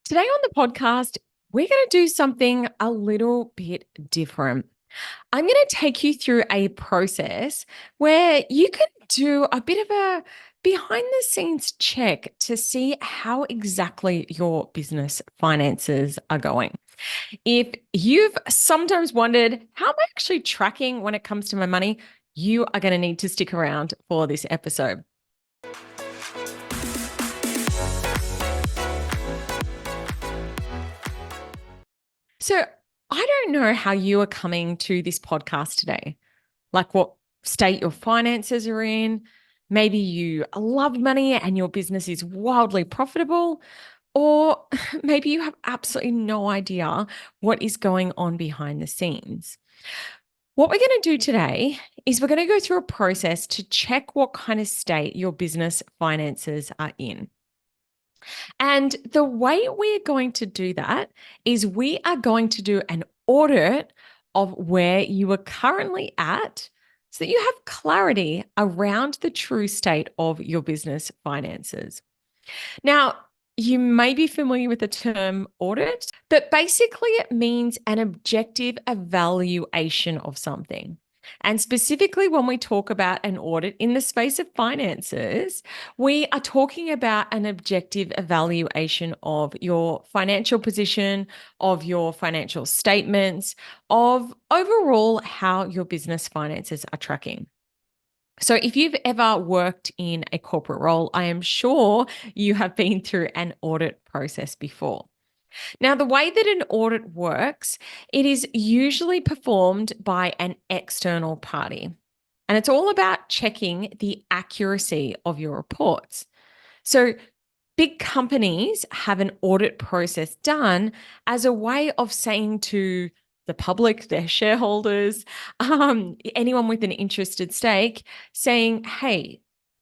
Today on the podcast, we're going to do something a little bit different. I'm going to take you through a process where you can do a bit of a behind the scenes check to see how exactly your business finances are going. If you've sometimes wondered, how am I actually tracking when it comes to my money? You are going to need to stick around for this episode. So I don't know how you are coming to this podcast today, like what state your finances are in. Maybe you love money and your business is wildly profitable, or maybe you have absolutely no idea what is going on behind the scenes. What we're going to do today is we're going to go through a process to check what kind of state your business finances are in. And the way we're going to do that is we are going to do an audit of where you are currently at so that you have clarity around the true state of your business finances. Now, you may be familiar with the term audit, but basically it means an objective evaluation of something. And specifically, when we talk about an audit in the space of finances, we are talking about an objective evaluation of your financial position, of your financial statements, of overall how your business finances are tracking. So, if you've ever worked in a corporate role, I am sure you have been through an audit process before. Now, the way that an audit works, it is usually performed by an external party. And it's all about checking the accuracy of your reports. So, big companies have an audit process done as a way of saying to the public, their shareholders, anyone with an interested stake, saying, hey,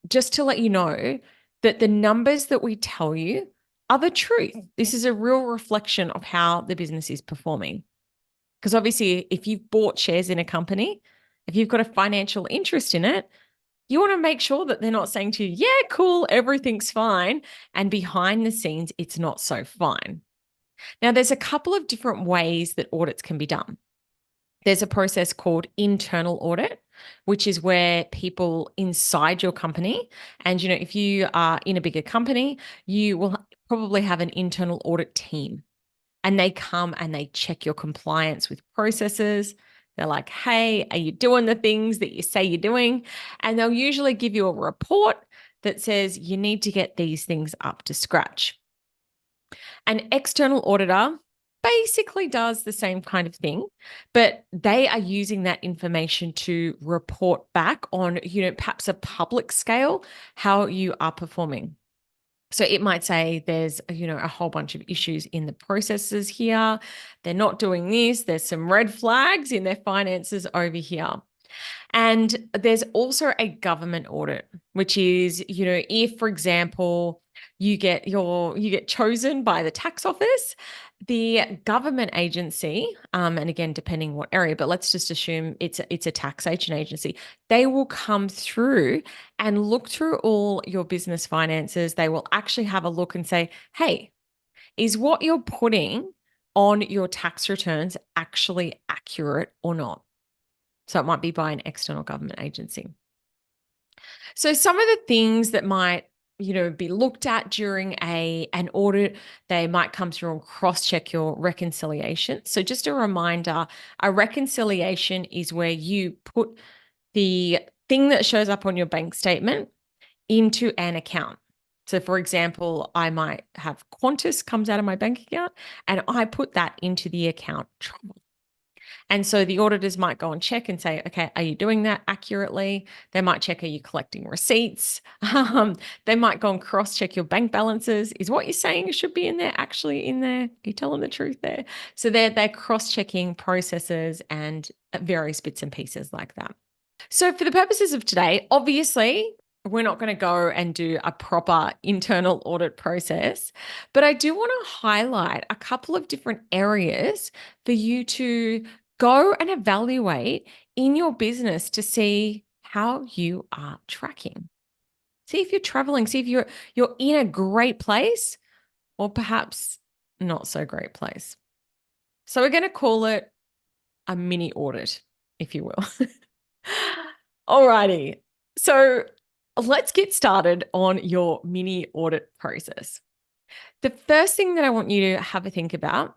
just to let you know that the numbers that we tell you are the truth. This is a real reflection of how the business is performing. Because obviously, if you've bought shares in a company, if you've got a financial interest in it, you want to make sure that they're not saying to you, yeah, cool, everything's fine. And behind the scenes, it's not so fine. Now, there's a couple of different ways that audits can be done. There's a process called internal audit, which is where people inside your company, and if you are in a bigger company, you will probably have an internal audit team. And they come and they check your compliance with processes. They're like, hey, are you doing the things that you say you're doing? And they'll usually give you a report that says you need to get these things up to scratch. An external auditor basically does the same kind of thing, but they are using that information to report back on, perhaps a public scale, how you are performing. So it might say there's, a whole bunch of issues in the processes here. They're not doing this. There's some red flags in their finances over here. And there's also a government audit, which is, if, for example, you get chosen by the tax office, the government agency, and again, depending what area, but let's just assume it's a taxation agency, they will come through and look through all your business finances. They will actually have a look and say, hey, is what you're putting on your tax returns actually accurate or not? So it might be by an external government agency. So some of the things that might, be looked at during an audit, they might come through and cross-check your reconciliation. So just a reminder, a reconciliation is where you put the thing that shows up on your bank statement into an account. So for example, I might have Qantas comes out of my bank account and I put that into the account Travel. And so the auditors might go and check and say, okay, are you doing that accurately? They might check, are you collecting receipts? They might go and cross-check your bank balances. Is what you're saying should be in there actually in there? Are you telling the truth there? So they're cross-checking processes and various bits and pieces like that. So for the purposes of today, obviously, we're not going to go and do a proper internal audit process, but I do want to highlight a couple of different areas for you to go and evaluate in your business to see how you are tracking. See if you're traveling, see if you're in a great place, or perhaps not so great place. So we're going to call it a mini audit, if you will. Alrighty. So let's get started on your mini audit process. The first thing that I want you to have a think about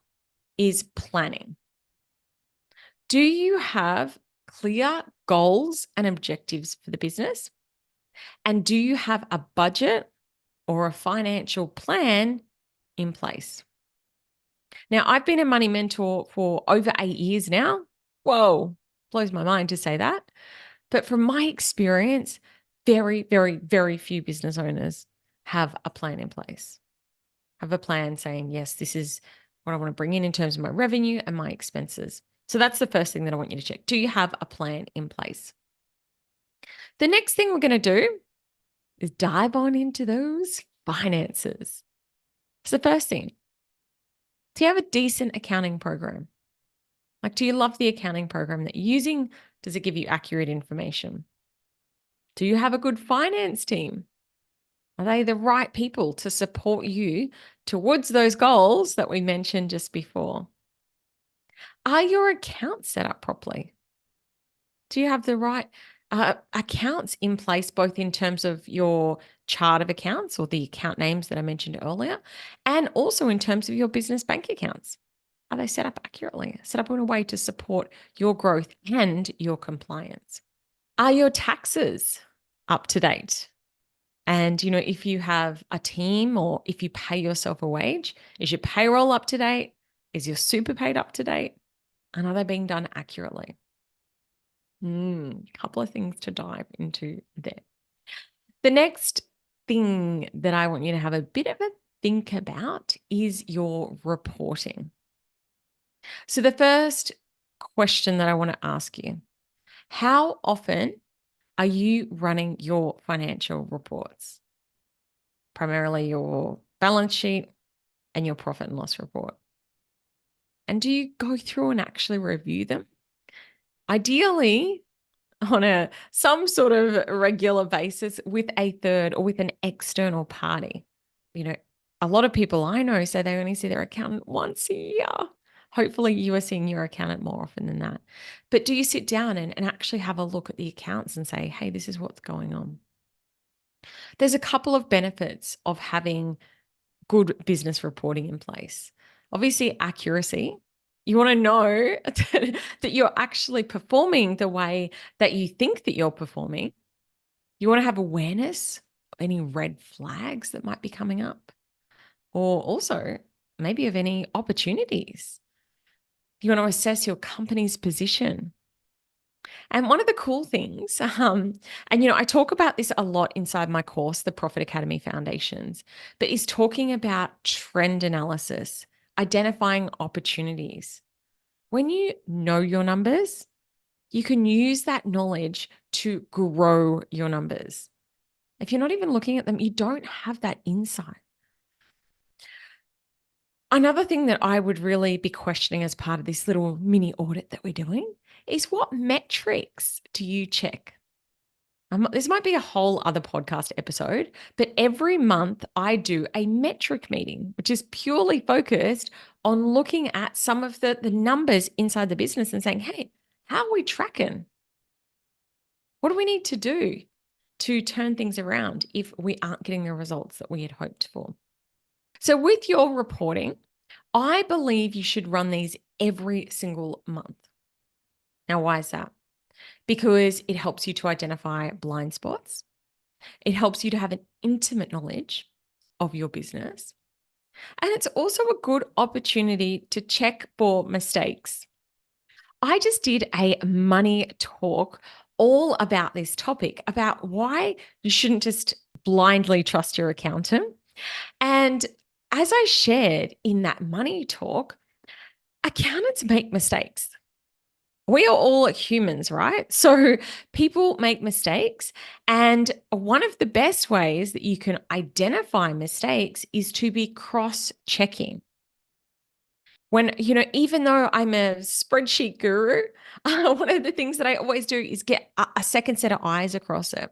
is planning. Do you have clear goals and objectives for the business? And do you have a budget or a financial plan in place? Now, I've been a money mentor for over 8 years now. Whoa, blows my mind to say that. But from my experience, very, very, very few business owners have a plan in place, have a plan saying, yes, this is what I want to bring in terms of my revenue and my expenses. So that's the first thing that I want you to check. Do you have a plan in place? The next thing we're going to do is dive on into those finances. It's the first thing. Do you have a decent accounting program? Like, do you love the accounting program that you're using? Does it give you accurate information? Do you have a good finance team? Are they the right people to support you towards those goals that we mentioned just before? Are your accounts set up properly? Do you have the right accounts in place, both in terms of your chart of accounts or the account names that I mentioned earlier, and also in terms of your business bank accounts? Are they set up accurately, set up in a way to support your growth and your compliance? Are your taxes up to date? And, if you have a team or if you pay yourself a wage, is your payroll up to date? Is your super paid up to date? And are they being done accurately? Couple of things to dive into there. The next thing that I want you to have a bit of a think about is your reporting. So the first question that I want to ask you, how often are you running your financial reports? Primarily your balance sheet and your profit and loss report. And do you go through and actually review them? Ideally, on some sort of regular basis with a third or with an external party. A lot of people I know say they only see their accountant once a year. Hopefully you are seeing your accountant more often than that. But do you sit down and actually have a look at the accounts and say, hey, this is what's going on? There's a couple of benefits of having good business reporting in place. Obviously, accuracy. You want to know that you're actually performing the way that you think that you're performing. You want to have awareness of any red flags that might be coming up, or also maybe of any opportunities. You want to assess your company's position. And one of the cool things, I talk about this a lot inside my course, the Profit Academy Foundations, but is talking about trend analysis, identifying opportunities. When you know your numbers, you can use that knowledge to grow your numbers. If you're not even looking at them, you don't have that insight. Another thing that I would really be questioning as part of this little mini audit that we're doing is, what metrics do you check? This might be a whole other podcast episode, but every month I do a metric meeting, which is purely focused on looking at some of the numbers inside the business and saying, hey, how are we tracking? What do we need to do to turn things around if we aren't getting the results that we had hoped for? So with your reporting, I believe you should run these every single month. Now, why is that? Because it helps you to identify blind spots. It helps you to have an intimate knowledge of your business. And it's also a good opportunity to check for mistakes. I just did a money talk all about this topic, about why you shouldn't just blindly trust your accountant. And as I shared in that money talk, accountants make mistakes. We are all humans, right? So people make mistakes. And one of the best ways that you can identify mistakes is to be cross-checking. When, even though I'm a spreadsheet guru, one of the things that I always do is get a second set of eyes across it.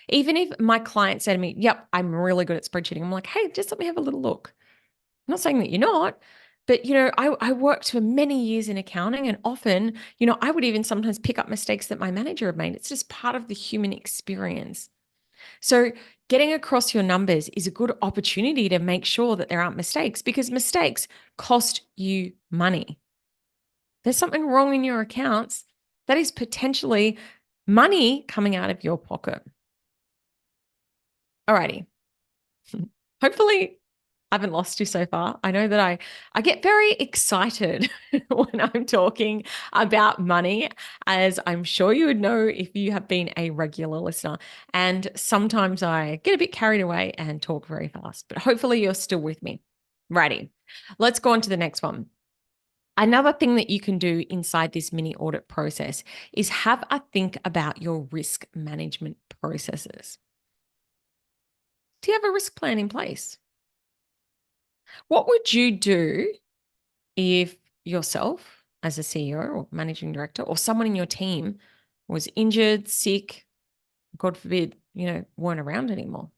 Even if my client said to me, yep, I'm really good at spreadsheeting, I'm like, hey, just let me have a little look. I'm not saying that you're not, but I worked for many years in accounting, and often, I would even sometimes pick up mistakes that my manager had made. It's just part of the human experience. So, getting across your numbers is a good opportunity to make sure that there aren't mistakes, because mistakes cost you money. There's something wrong in your accounts that is potentially money coming out of your pocket. Alrighty. Hopefully, I haven't lost you so far. I know that I get very excited when I'm talking about money, as I'm sure you would know if you have been a regular listener. And sometimes I get a bit carried away and talk very fast, but hopefully you're still with me. Righty. Let's go on to the next one. Another thing that you can do inside this mini audit process is have a think about your risk management processes. Do you have a risk plan in place? What would you do if yourself, as a CEO or managing director, or someone in your team was injured, sick, God forbid, weren't around anymore?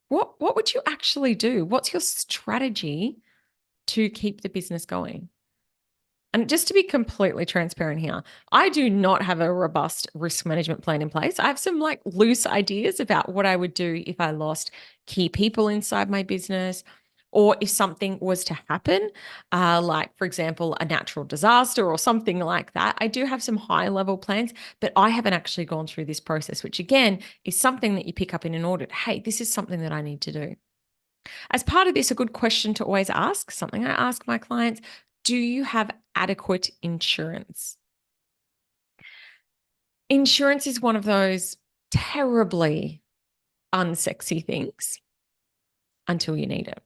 What would you actually do? What's your strategy to keep the business going? And just to be completely transparent here, I do not have a robust risk management plan in place. I have some loose ideas about what I would do if I lost key people inside my business, or if something was to happen, like, for example, a natural disaster or something like that. I do have some high level plans, but I haven't actually gone through this process, which again is something that you pick up in an audit. Hey, this is something that I need to do. As part of this, a good question to always ask, something I ask my clients: do you have adequate insurance? Insurance is one of those terribly unsexy things until you need it.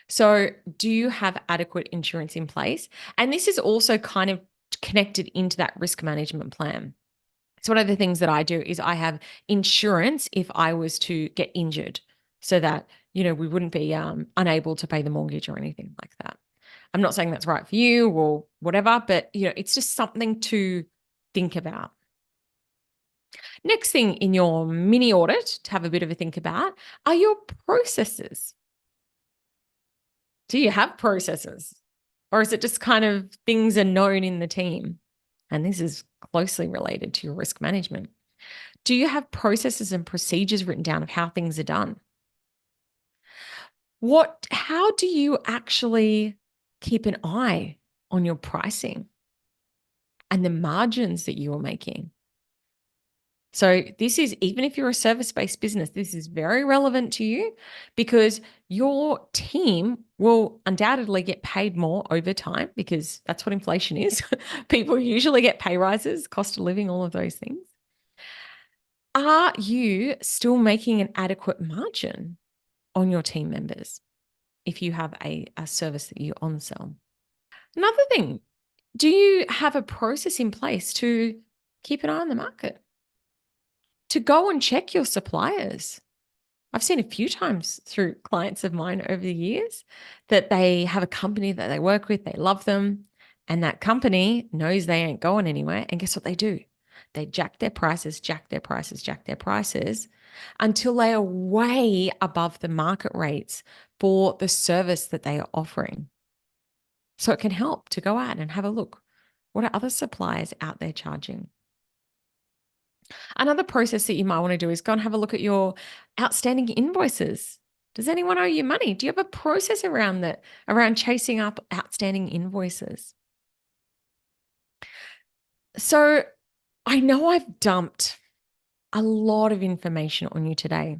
So, do you have adequate insurance in place? And this is also kind of connected into that risk management plan. So, one of the things that I do is I have insurance if I was to get injured, so that, we wouldn't be unable to pay the mortgage or anything like that. I'm not saying that's right for you or whatever, but it's just something to think about. Next thing in your mini audit to have a bit of a think about are your processes. Do you have processes? Or is it just kind of things are known in the team? And this is closely related to your risk management. Do you have processes and procedures written down of how things are done? How do you actually keep an eye on your pricing and the margins that you are making? So this is, even if you're a service-based business, this is very relevant to you, because your team will undoubtedly get paid more over time, because that's what inflation is. People usually get pay rises, cost of living, all of those things. Are you still making an adequate margin on your team members if you have a service that you on-sell? Another thing, do you have a process in place to keep an eye on the market? To go and check your suppliers. I've seen a few times through clients of mine over the years that they have a company that they work with, they love them, and that company knows they ain't going anywhere. And guess what they do? They jack their prices, jack their prices, jack their prices until they are way above the market rates for the service that they are offering. So it can help to go out and have a look. What are other suppliers out there charging? Another process that you might want to do is go and have a look at your outstanding invoices. Does anyone owe you money? Do you have a process around that, around chasing up outstanding invoices? So I know I've dumped a lot of information on you today.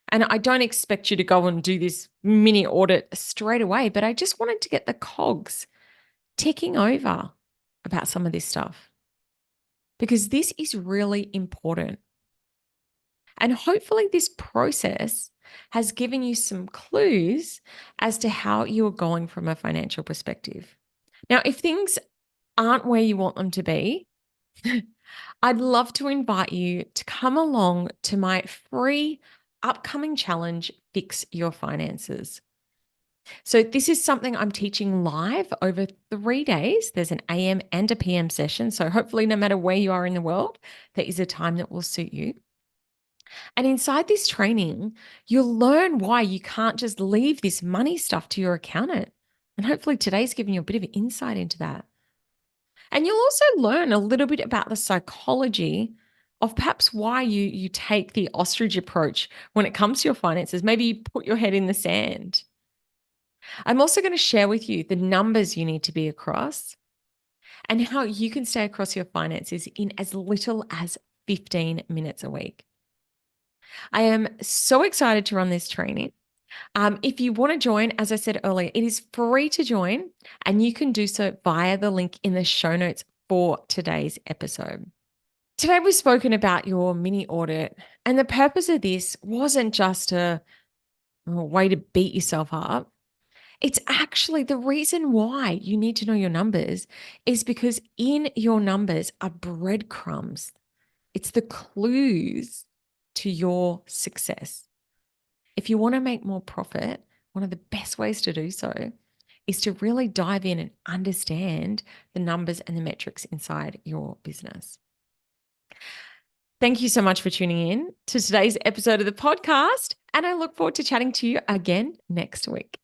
And I don't expect you to go and do this mini audit straight away, but I just wanted to get the cogs ticking over about some of this stuff, because this is really important. And hopefully this process has given you some clues as to how you are going from a financial perspective. Now, if things aren't where you want them to be, I'd love to invite you to come along to my free upcoming challenge, Fix Your Finances. So this is something I'm teaching live over 3 days. There's an AM and a PM session. So hopefully, no matter where you are in the world, there is a time that will suit you. And inside this training, you'll learn why you can't just leave this money stuff to your accountant. And hopefully today's giving you a bit of insight into that. And you'll also learn a little bit about the psychology of perhaps why you take the ostrich approach when it comes to your finances. Maybe you put your head in the sand. I'm also going to share with you the numbers you need to be across and how you can stay across your finances in as little as 15 minutes a week. I am so excited to run this training. If you want to join, as I said earlier, it is free to join, and you can do so via the link in the show notes for today's episode. Today, we've spoken about your mini audit, and the purpose of this wasn't just a way to beat yourself up. It's actually the reason why you need to know your numbers is because in your numbers are breadcrumbs. It's the clues to your success. If you want to make more profit, one of the best ways to do so is to really dive in and understand the numbers and the metrics inside your business. Thank you so much for tuning in to today's episode of the podcast, and I look forward to chatting to you again next week.